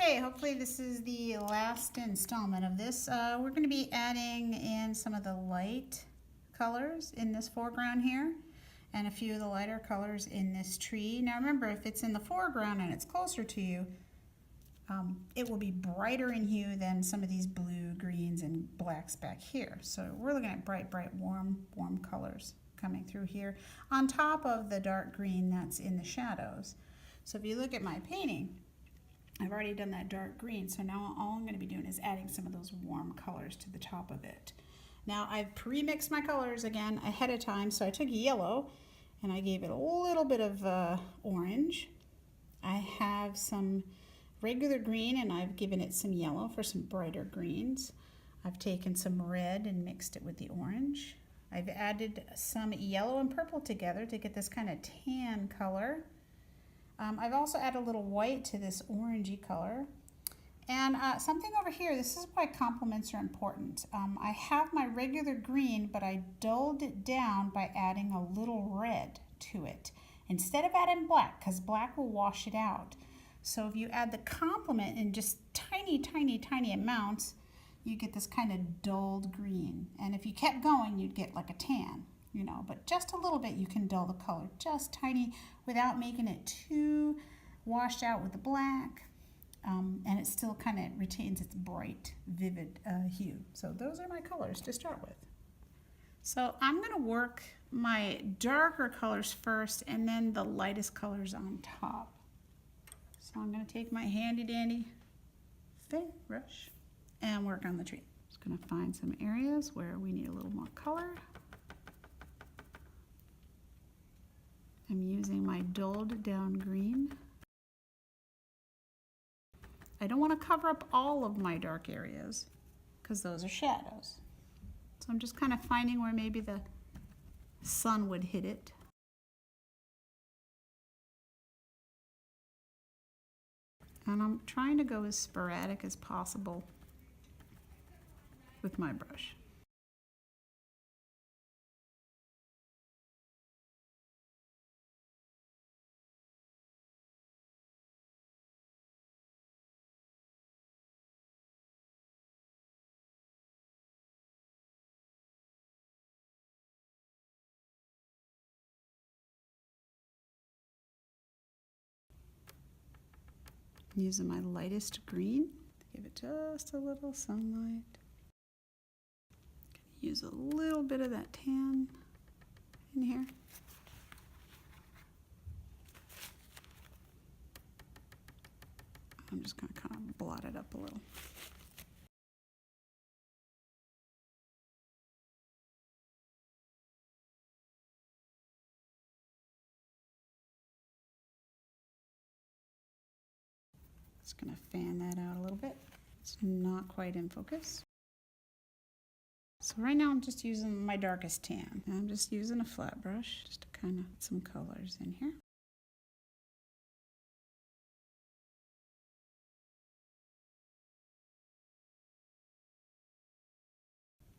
Okay, hopefully this is the last installment of this. We're going to be adding in some of the light colors in this foreground here and a few of the lighter colors in this tree. Now remember, if it's in the foreground and it's closer to you, it will be brighter in hue than some of these blue, greens, and blacks back here. So we're looking at bright, warm colors coming through here on top of the dark green that's in the shadows. So if you look at my painting, I've already done that dark green, so now all I'm going to be doing is adding some of those warm colors to the top of it. Now I've pre-mixed my colors again ahead of time, so I took yellow and I gave it a little bit of orange. I have some regular green and I've given it some yellow for some brighter greens. I've taken some red and mixed it with the orange. I've added some yellow and purple together to get this kind of tan color. I've also added a little white to this orangey color. And something over here, this is why complements are important. I have my regular green, but I dulled it down by adding a little red to it instead of adding black, because black will wash it out. So if you add the complement in just tiny amounts, you get this kind of dulled green. And if you kept going, you'd get like a tan. You know, but just a little bit you can dull the color, just tiny, without making it too washed out with the black, and it still kind of retains its bright, vivid hue. So those are my colors to start with. So I'm going to work my darker colors first and then the lightest colors on top. So I'm going to take my handy dandy thin brush and work on the tree. Just going to find some areas where we need a little more color. I'm using my dulled down green. I don't want to cover up all of my dark areas because those are shadows. So I'm just kind of finding where maybe the sun would hit it. And I'm trying to go as sporadic as possible with my brush. Using my lightest green to give it just a little sunlight. Use a little bit of that tan in here. I'm just going to kind of blot it up a little. Just going to fan that out a little bit. It's not quite in focus. So right now I'm just using my darkest tan. And I'm just using a flat brush just to kind of put some colors in here.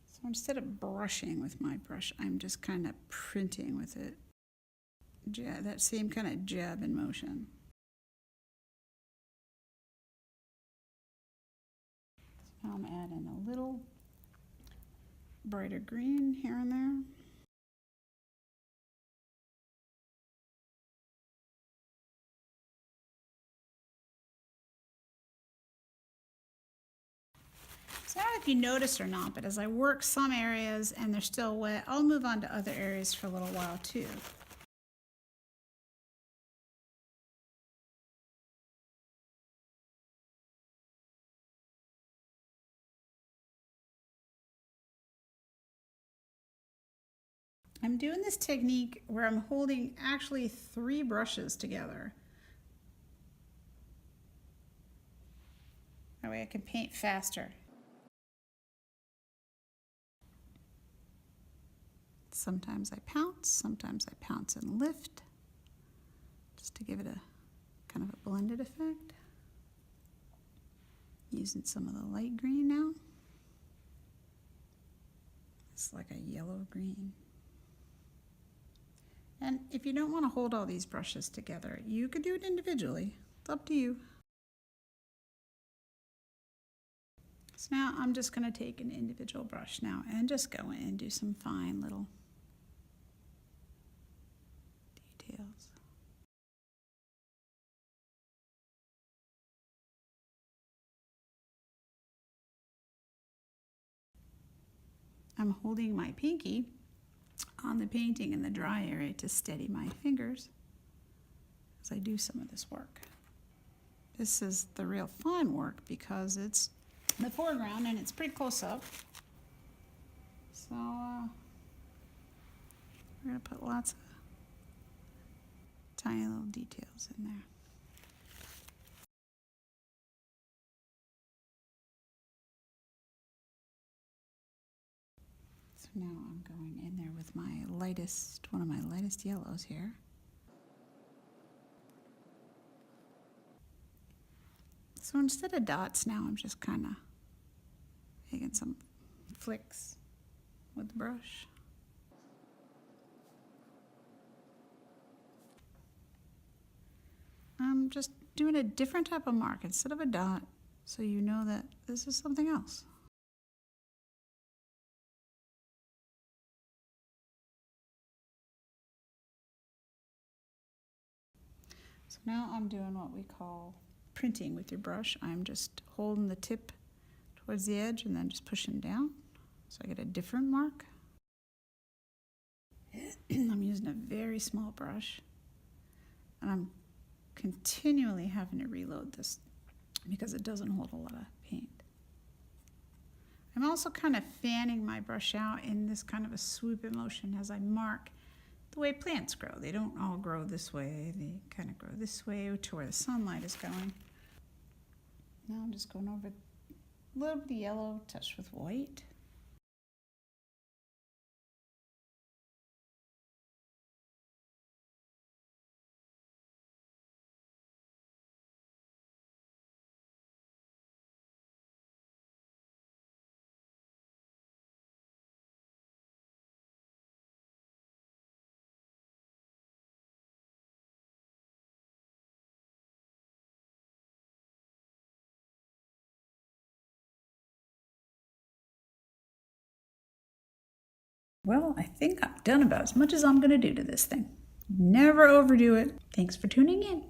So instead of brushing with my brush, I'm just kind of printing with it. That same kind of jab in motion. So now I'm adding a little brighter green here and there. So I don't know if you noticed or not, but as I work some areas and they're still wet, I'll move on to other areas for a little while too. I'm doing this technique where I'm holding actually 3 brushes together. That way I can paint faster. Sometimes I pounce and lift, just to give it a kind of a blended effect. Using some of the light green now. It's like a yellow green. And if you don't want to hold all these brushes together, you could do it individually. It's up to you. So now I'm just going to take an individual brush now and just go in and do some fine little details. I'm holding my pinky on the painting in the dry area to steady my fingers as I do some of this work. This is the real fun work because it's the foreground and it's pretty close up. So we're going to put lots of tiny little details in there. So now I'm going in there with my lightest, one of my lightest yellows here. So instead of dots now, I'm just kind of making some flicks with the brush. I'm just doing a different type of mark instead of a dot, so you know that this is something else. So now I'm doing what we call printing with your brush. I'm just holding the tip towards the edge and then just pushing down, so I get a different mark. I'm using a very small brush, and I'm continually having to reload this because it doesn't hold a lot of paint. I'm also kind of fanning my brush out in this kind of a swoop motion as I mark the way plants grow. They don't all grow this way. They kind of grow this way to where the sunlight is going. Now I'm just going over a little bit of yellow touched with white. Well, I think I've done about as much as I'm going to do to this thing. Never overdo it. Thanks for tuning in.